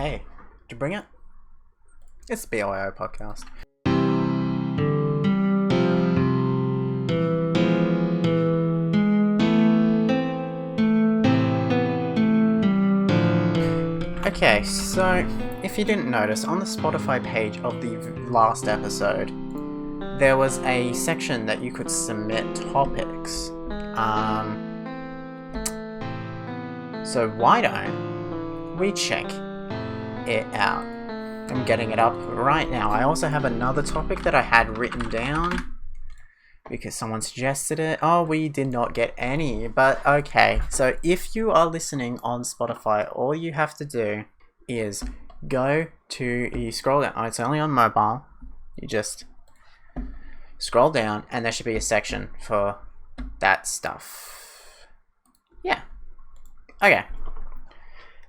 Hey, did you bring it? It's the BYO podcast. Okay, so if you didn't notice, on the Spotify page of the last episode, there was a section that you could submit topics. So why don't we check it out? I'm getting it up right now. I also have another topic that I had written down because someone suggested it. Oh, we did not get any, but okay. So if you are listening on Spotify, all you have to do is you scroll down. Oh, it's only on mobile. You just scroll down and there should be a section for that stuff. Yeah. Okay.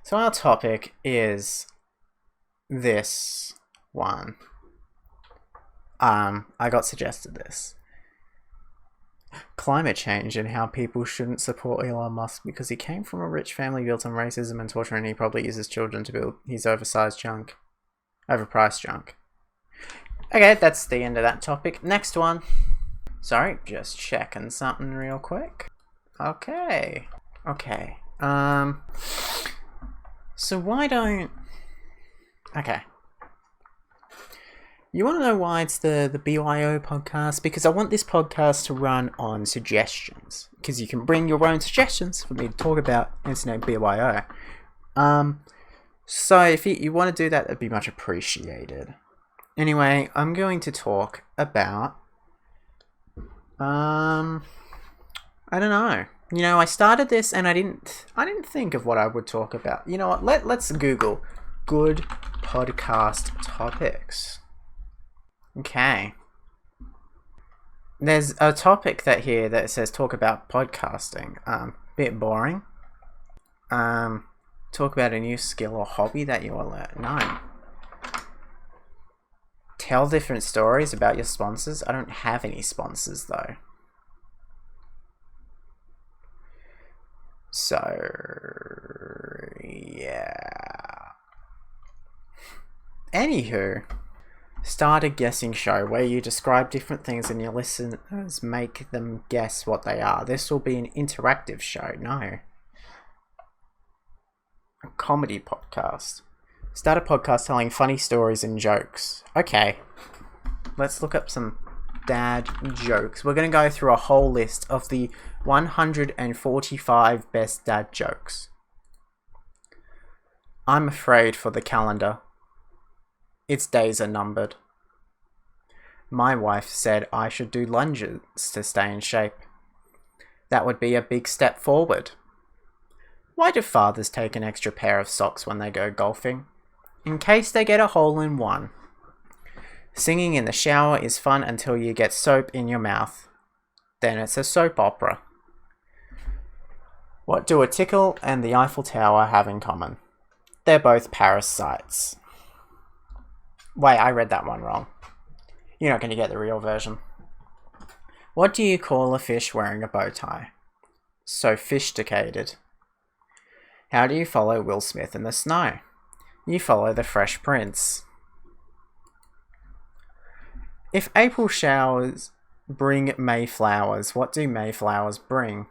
So our topic is this one. I got suggested this. Climate change and how people shouldn't support Elon Musk because he came from a rich family built on racism and torture, and he probably uses children to build his overpriced junk. Okay, that's the end of that topic. Next one. Sorry, just checking something real quick. Okay. So why don't... Okay. You want to know why it's the BYO podcast? Because I want this podcast to run on suggestions. Because you can bring your own suggestions for me to talk about internet BYO. So if you want to do that, that'd be much appreciated. Anyway, I'm going to talk about... I don't know. You know, I started this and I didn't think of what I would talk about. You know what? Let's Google good podcast topics. Okay. There's a topic that says talk about podcasting. Bit boring. Talk about a new skill or hobby that you will learn. No. Tell different stories about your sponsors. I don't have any sponsors though. So, yeah. Anywho, start a guessing show where you describe different things and your listeners make them guess what they are. This will be an interactive show. No. A comedy podcast. Start a podcast telling funny stories and jokes. Okay. Let's look up some dad jokes. We're going to go through a whole list of the 145 best dad jokes. I'm afraid for the calendar. Its days are numbered. My wife said I should do lunges to stay in shape. That would be a big step forward. Why do fathers take an extra pair of socks when they go golfing? In case they get a hole in one. Singing in the shower is fun until you get soap in your mouth. Then it's a soap opera. What do a tickle and the Eiffel Tower have in common? They're both parasites. Wait, I read that one wrong. You're not going to get the real version. What do you call a fish wearing a bow tie? Sophisticated. How do you follow Will Smith in the snow? You follow the Fresh Prince. If April showers bring Mayflowers, what do Mayflowers bring?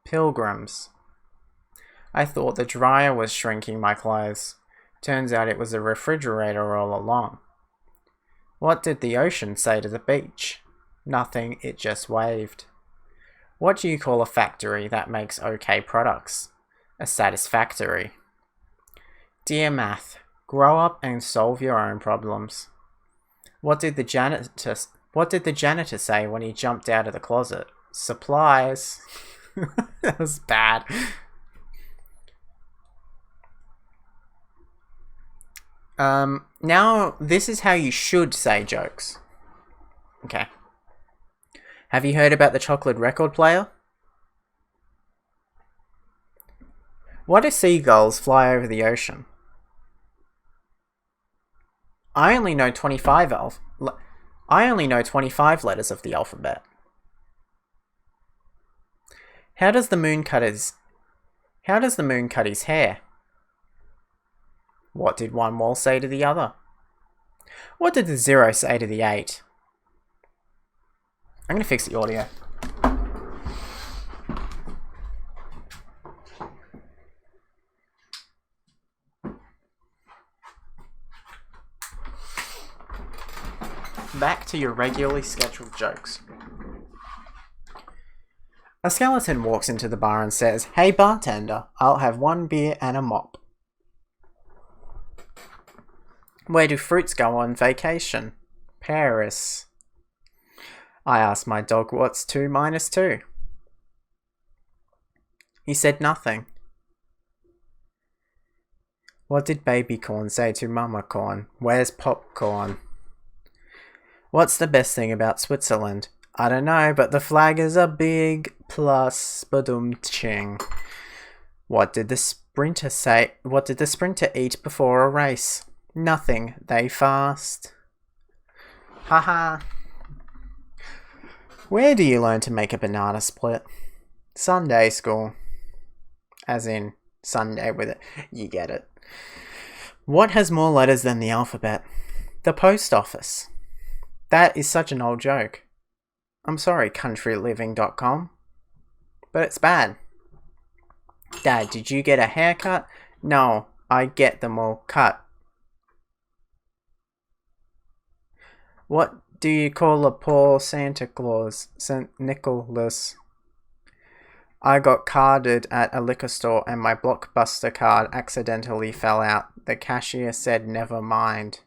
Pilgrims. I thought the dryer was shrinking my clothes. Turns out it was a refrigerator all along. What did the ocean say to the beach? Nothing, it just waved. What do you call a factory that makes okay products? A satisfactory. Dear Math, grow up and solve your own problems. What did the janitor say when he jumped out of the closet? Supplies. That was bad. Now, this is how you should say jokes. Okay. Have you heard about the chocolate record player? Why do seagulls fly over the ocean? I only know 25 letters of the alphabet. How does the moon cut his hair? What did one wall say to the other? What did the 0 say to the 8? I'm going to fix the audio. Back to your regularly scheduled jokes. A skeleton walks into the bar and says, "Hey bartender, I'll have 1 beer and a mop." Where do fruits go on vacation? Paris. I asked my dog, "What's 2 minus 2? He said nothing. What did baby corn say to mama corn? Where's popcorn? What's the best thing about Switzerland? I don't know, but the flag is a big plus. Badum-ching. What did the sprinter say? What did the sprinter eat before a race? Nothing. They fast. Haha. Where do you learn to make a banana split? Sunday school. As in Sunday with it. You get it. What has more letters than the alphabet? The post office. That is such an old joke. I'm sorry, countryliving.com. But it's bad. Dad, did you get a haircut? No, I get them all cut. What do you call a poor Santa Claus? St. Nicholas. I got carded at a liquor store and my Blockbuster card accidentally fell out. The cashier said never mind.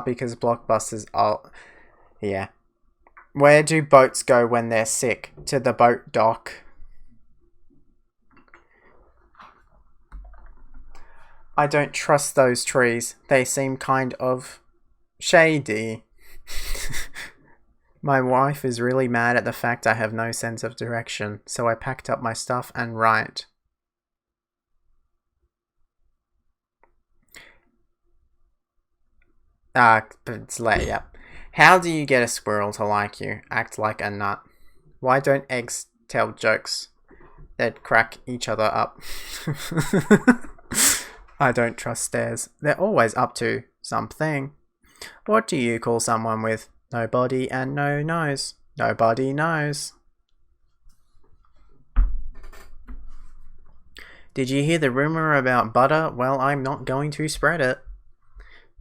Because Blockbuster's old. Yeah. Where do boats go when they're sick? To the boat dock. I don't trust those trees. They seem kind of shady. My wife is really mad at the fact I have no sense of direction, so I packed up my stuff and write. It's late, yep. How do you get a squirrel to like you? Act like a nut. Why don't eggs tell jokes? They'd crack each other up. I don't trust stairs. They're always up to something. What do you call someone with no body and no nose? Nobody knows. Did you hear the rumor about butter? Well, I'm not going to spread it.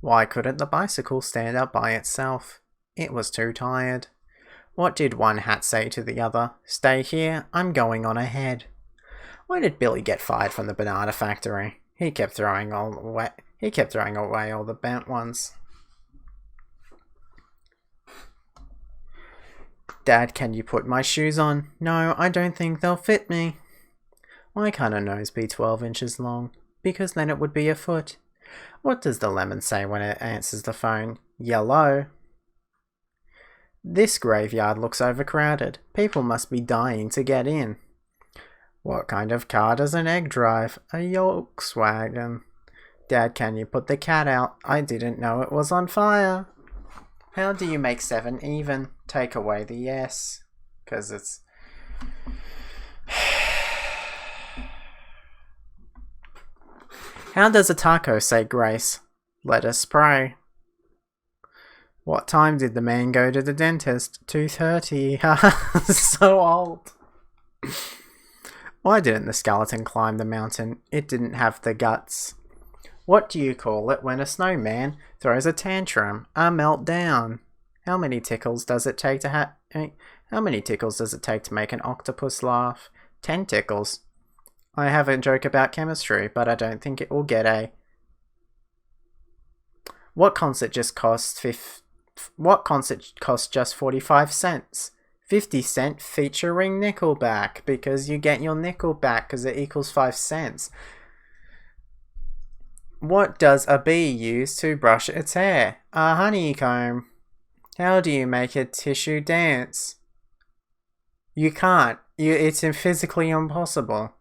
Why couldn't the bicycle stand up by itself? It was too tired. What did one hat say to the other? Stay here, I'm going on ahead. Why did Billy get fired from the banana factory? He kept throwing away all the bent ones. Dad, can you put my shoes on? No, I don't think they'll fit me. Why can't a nose be 12 inches long? Because then it would be a foot. What does the lemon say when it answers the phone? Yellow. This graveyard looks overcrowded. People must be dying to get in. What kind of car does an egg drive? A Volkswagen. Dad, can you put the cat out? I didn't know it was on fire. How do you make 7 even? Take away the yes. Because it's... How does a taco say grace? Let us pray. What time did the man go to the dentist? 2:30. So old. Why didn't the skeleton climb the mountain? It didn't have the guts. What do you call it when a snowman throws a tantrum? A meltdown. How many tickles does it take to make an octopus laugh? 10 tickles. I have a joke about chemistry, but I don't think it will get a... What concert cost just 45 cents? 50 cent featuring Nickelback, because you get your nickel back because it equals 5 cents. What does a bee use to brush its hair? A honeycomb. How do you make a tissue dance? You can't. It's physically impossible.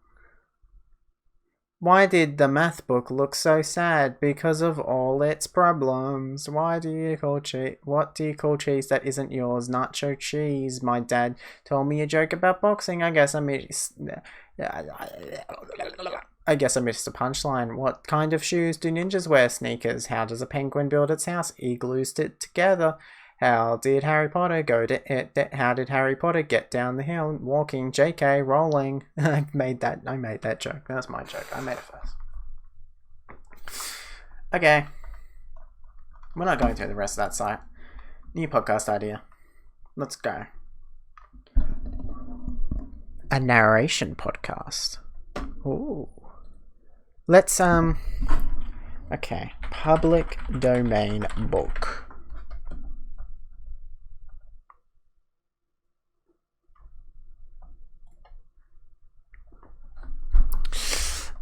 Why did the math book look so sad? Because of all its problems. What do you call cheese that isn't yours? Nacho cheese. My dad told me a joke about boxing. I guess I guess I missed a punchline. What kind of shoes do ninjas wear? Sneakers. How does a penguin build its house? Igloos it together. How did Harry Potter go to it? How did Harry Potter get down the hill? Walking. JK. Rolling. I made that joke. That's my joke. I made it first. Okay. We're not going through the rest of that site. New podcast idea. Let's go. A narration podcast. Ooh. Let's, okay. Public domain book.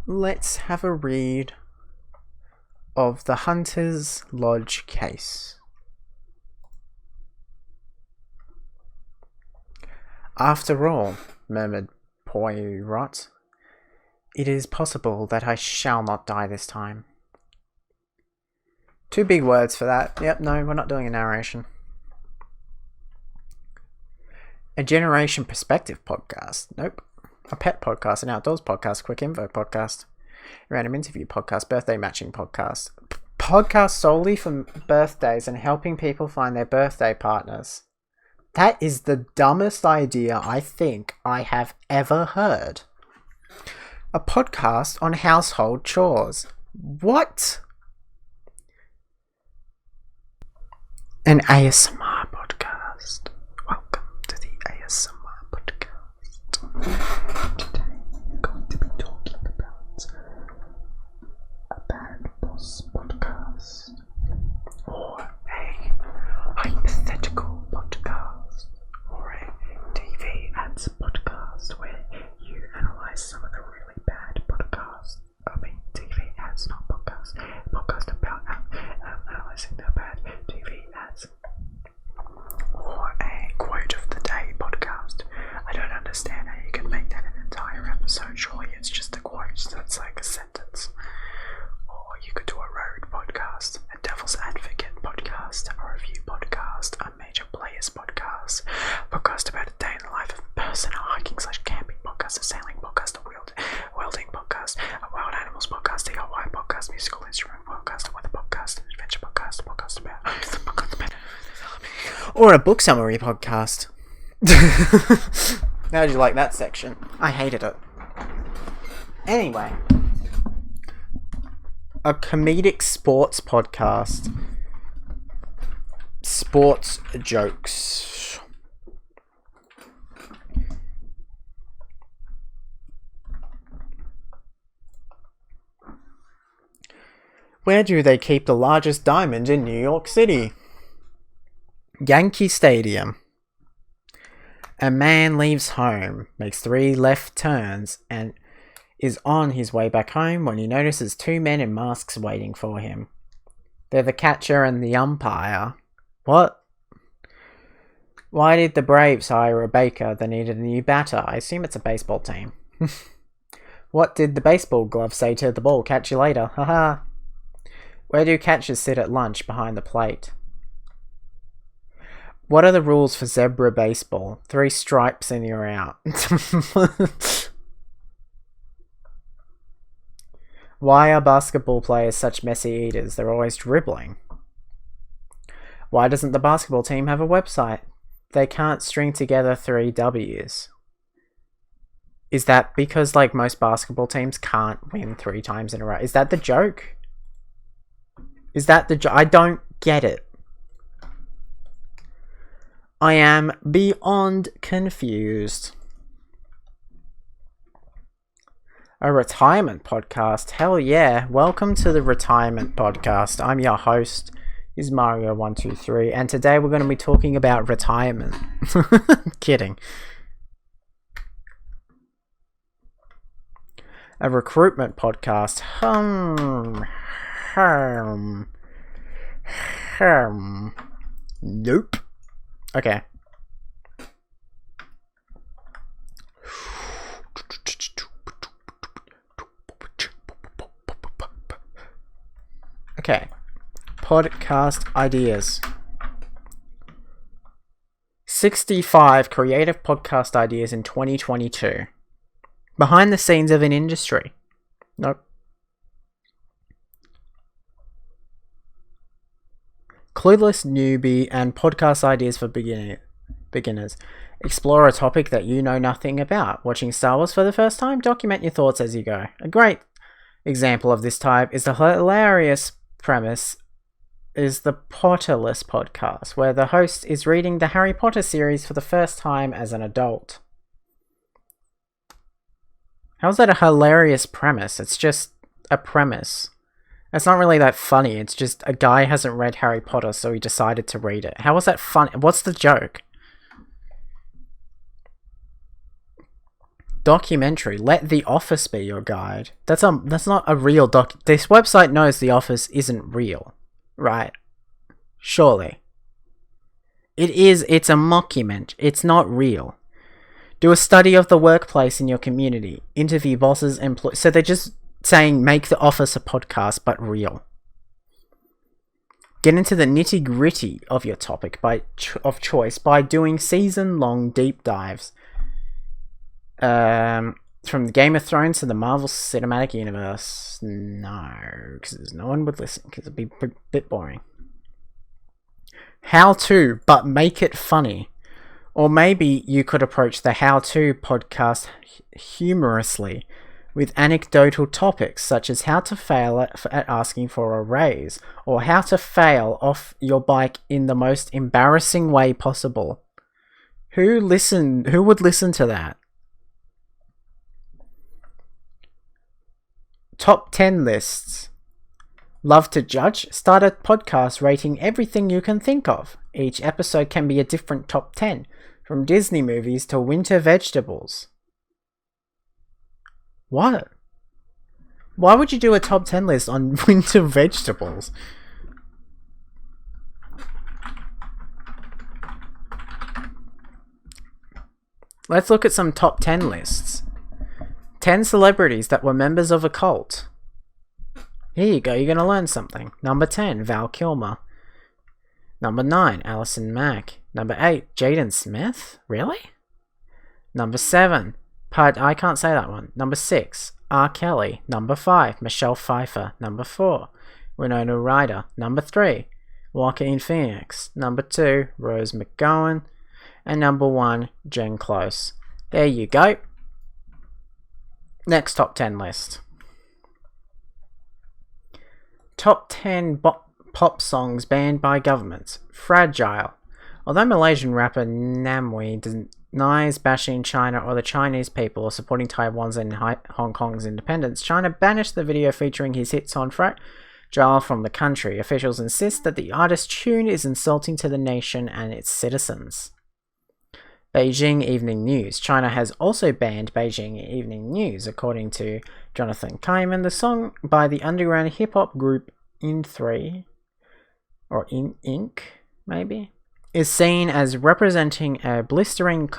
Let's have a read of the Hunter's Lodge case. After all, murmured Poirot, it is possible that I shall not die this time. Two big words for that. Yep, no, we're not doing a narration. A generation perspective podcast. Nope. A pet podcast, an outdoors podcast, quick info podcast, random interview podcast, birthday matching podcast. Podcast solely for birthdays and helping people find their birthday partners. That is the dumbest idea I think I have ever heard. A podcast on household chores. What? An ASMR podcast. Welcome to the ASMR podcast. Today we're going to be talking about a bad boss podcast or a hypothetical podcast or a TV ads podcast where you analyze some of the really bad podcasts. TV ads, not podcasts. Podcast about analyzing the bad TV ads. Or a quote of the day podcast. I don't understand how you can make that an entire episode. Surely it's just a quote that's like a sentence. Or you could do a road podcast, a devil's advocate podcast, a review podcast, a major players podcast, podcast about a day in the life of a person, a hiking / camping podcast, a sailing podcast, a welding podcast, a wild animals podcast, a DIY podcast, musical instrument podcast, a weather podcast, an adventure podcast, a podcast about or a book summary podcast. How did you like that section? I hated it. Anyway, a comedic sports podcast. Sports jokes. Where do they keep the largest diamond in New York City? Yankee Stadium. A man leaves home, makes 3 left turns, and is on his way back home when he notices 2 men in masks waiting for him. They're the catcher and the umpire. What? Why did the Braves hire a baker? They needed a new batter. I assume it's a baseball team. What did the baseball glove say to the ball? Catch you later. Haha. Where do catchers sit at lunch? Behind the plate. What are the rules for zebra baseball? 3 stripes and you're out. Why are basketball players such messy eaters? They're always dribbling. Why doesn't the basketball team have a website? They can't string together 3 W's. Is that because, like, most basketball teams can't win 3 times in a row? Is that the joke? Is that the joke? I don't get it. I am beyond confused. A retirement podcast? Hell yeah. Welcome to the retirement podcast. I'm your host, is Mario123, and today we're going to be talking about retirement. Kidding. A recruitment podcast. Nope. Okay. Okay. Podcast ideas. 65 creative podcast ideas in 2022. Behind the scenes of an industry. Nope. Clueless newbie and podcast ideas for beginners. Explore a topic that you know nothing about. Watching Star Wars for the first time? Document your thoughts as you go. A great example of this type is the hilarious premise is the Potterless podcast, where the host is reading the Harry Potter series for the first time as an adult. How's that a hilarious premise? It's just a premise. It's not really that funny. It's just a guy hasn't read Harry Potter, so he decided to read it. How is that funny? What's the joke? Documentary. Let The Office be your guide. That's not a real doc. This website knows The Office isn't real, right? Surely. It is. It's a mockument. It's not real. Do a study of the workplace in your community. Interview bosses, employees. So they're just saying make The Office a podcast, but real. Get into the nitty-gritty of your topic of choice by doing season-long deep dives. From the Game of Thrones to the Marvel Cinematic Universe. No, because no one would listen, because it'd be a bit boring. How to, but make it funny. Or maybe you could approach the how-to podcast humorously with anecdotal topics such as how to fail at asking for a raise, or how to fail off your bike in the most embarrassing way possible. Who would listen to that? Top 10 lists. Love to judge? Start a podcast rating everything you can think of. Each episode can be a different top 10, from Disney movies to winter vegetables. What? Why would you do a top 10 list on winter vegetables? Let's look at some top 10 lists. 10 celebrities that were members of a cult. Here you go, you're going to learn something. Number 10, Val Kilmer. Number 9, Alison Mack. Number 8, Jaden Smith? Really? Number 7, I can't say that one. Number 6, R. Kelly. Number 5, Michelle Pfeiffer. Number 4, Winona Ryder. Number 3, Joaquin Phoenix. Number 2, Rose McGowan. And number 1, Jen Close. There you go. Next top 10 list. Top 10 pop songs banned by governments. Fragile. Although Malaysian rapper Namwi denies bashing China or the Chinese people or supporting Taiwan's and Hong Kong's independence, China banished the video featuring his hit song Fragile from the country. Officials insist that the artist's tune is insulting to the nation and its citizens. Beijing Evening News. China has also banned Beijing Evening News. According to Jonathan Kaiman, the song by the underground hip-hop group In3, or Inc, maybe, is seen as representing a blistering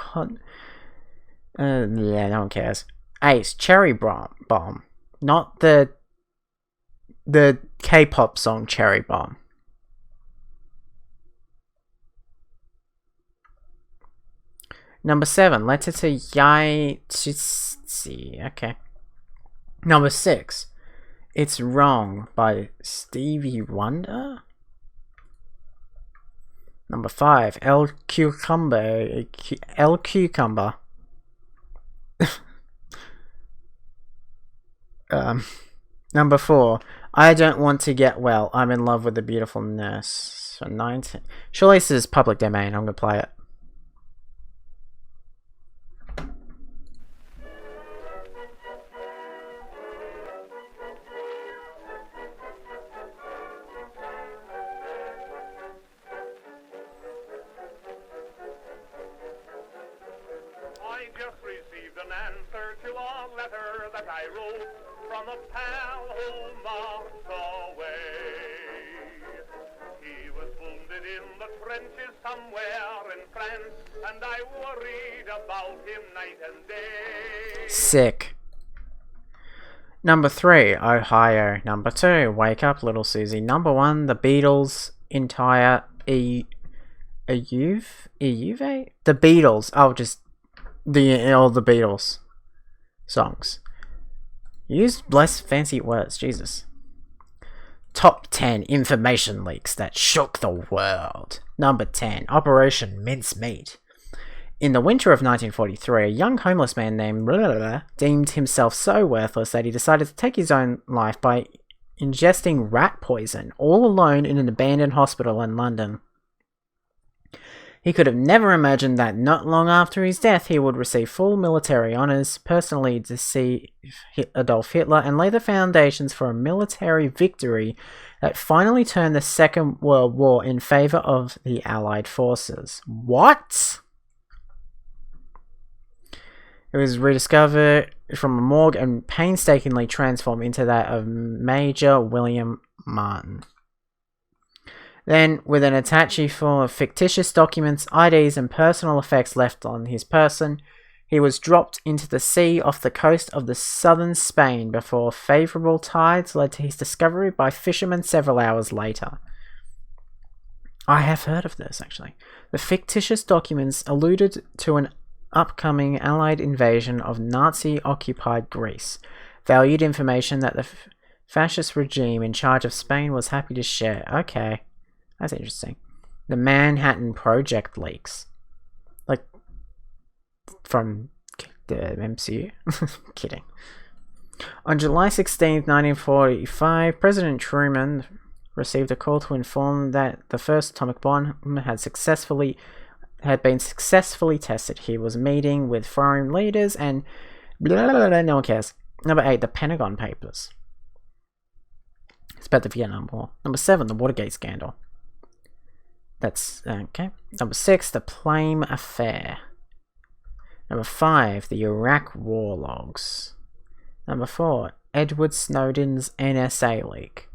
yeah, no one cares. Ace, Cherry Bomb. Not the K-pop song Cherry Bomb. Number 7, Letter to Yai Chitsi. Okay. Number 6, It's Wrong by Stevie Wonder. Number 5, El Cucumber. Number 4, I Don't Want to Get Well. I'm in Love with a Beautiful Nurse. So 19. Surely this is public domain. I'm gonna play it. Sick. Number 3, Ohio. Number 2, Wake Up Little Susie. Number 1, The Beatles' entire The Beatles. Oh, just all the Beatles. songs. Use less fancy words, Jesus. Top 10 information leaks that shook the world. Number 10, Operation Mincemeat. In the winter of 1943, a young homeless man named deemed himself so worthless that he decided to take his own life by ingesting rat poison, all alone in an abandoned hospital in London. He could have never imagined that not long after his death he would receive full military honours, personally deceive Adolf Hitler, and lay the foundations for a military victory that finally turned the Second World War in favour of the Allied forces. What? It was rediscovered from a morgue and painstakingly transformed into that of Major William Martin. Then, with an attaché full of fictitious documents, IDs, and personal effects left on his person, he was dropped into the sea off the coast of the southern Spain before favourable tides led to his discovery by fishermen several hours later. I have heard of this, actually. The fictitious documents alluded to an upcoming Allied invasion of Nazi-occupied Greece, valued information that the fascist regime in charge of Spain was happy to share. Okay. That's interesting. The Manhattan Project leaks. Like, from the MCU? Kidding. On July 16th, 1945, President Truman received a call to inform that the first atomic bomb had been successfully tested. He was meeting with foreign leaders and no one cares. Number 8, the Pentagon Papers. It's about the Vietnam War. Number 7, the Watergate scandal. That's okay. Number 6, the Plame Affair. Number 5, the Iraq War Logs. Number 4, Edward Snowden's NSA leak.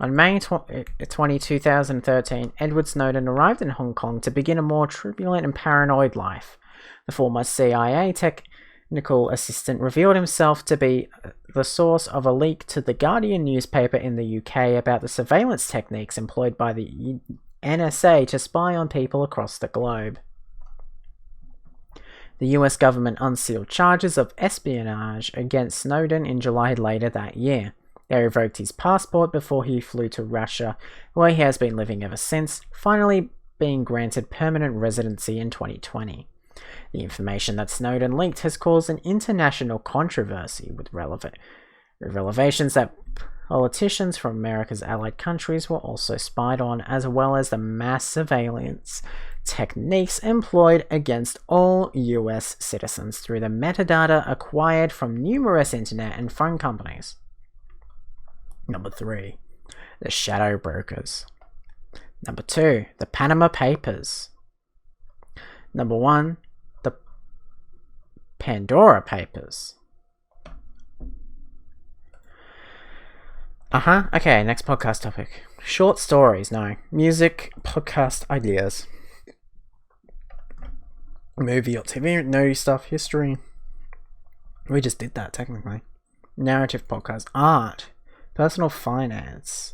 On May 20, 2013, Edward Snowden arrived in Hong Kong to begin a more turbulent and paranoid life. The former CIA technical assistant revealed himself to be the source of a leak to the Guardian newspaper in the UK about the surveillance techniques employed by the NSA to spy on people across the globe. The US government unsealed charges of espionage against Snowden in July later that year. They revoked his passport before he flew to Russia, where he has been living ever since, finally being granted permanent residency in 2020. The information that Snowden leaked has caused an international controversy with revelations that politicians from America's allied countries were also spied on, as well as the mass surveillance techniques employed against all US citizens through the metadata acquired from numerous internet and phone companies. Number 3, the Shadow Brokers. Number 2, the Panama Papers. Number 1, the Pandora Papers. Okay, next podcast topic. Short stories, no. Music, podcast ideas. Movie or TV, nerdy stuff, history. We just did that, technically. Narrative podcast, art, personal finance.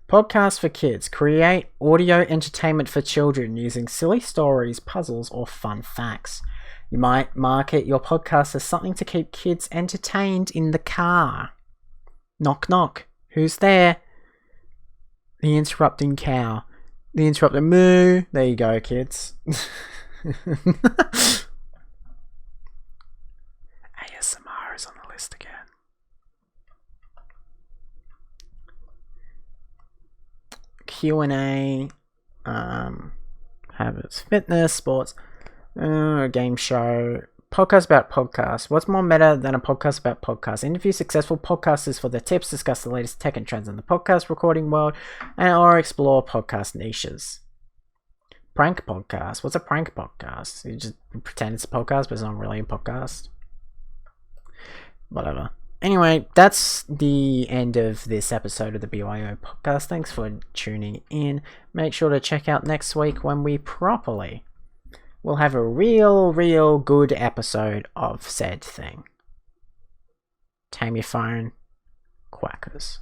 Podcasts for kids. Create audio entertainment for children using silly stories, puzzles, or fun facts. You might market your podcast as something to keep kids entertained in the car. Knock knock. Who's there? The interrupting cow. The interrupting moo. There you go, kids. ASMR is on the list again. Q&A. Habits, fitness, sports, game show. Podcast about podcasts. What's more meta than a podcast about podcasts? Interview successful podcasters for their tips, discuss the latest tech and trends in the podcast recording world, or explore podcast niches. Prank podcast. What's a prank podcast? You just pretend it's a podcast, but it's not really a podcast. Whatever. Anyway, that's the end of this episode of the BYO podcast. Thanks for tuning in. Make sure to check out next week when we'll have a real good episode of said thing. Tame your phone, quackers.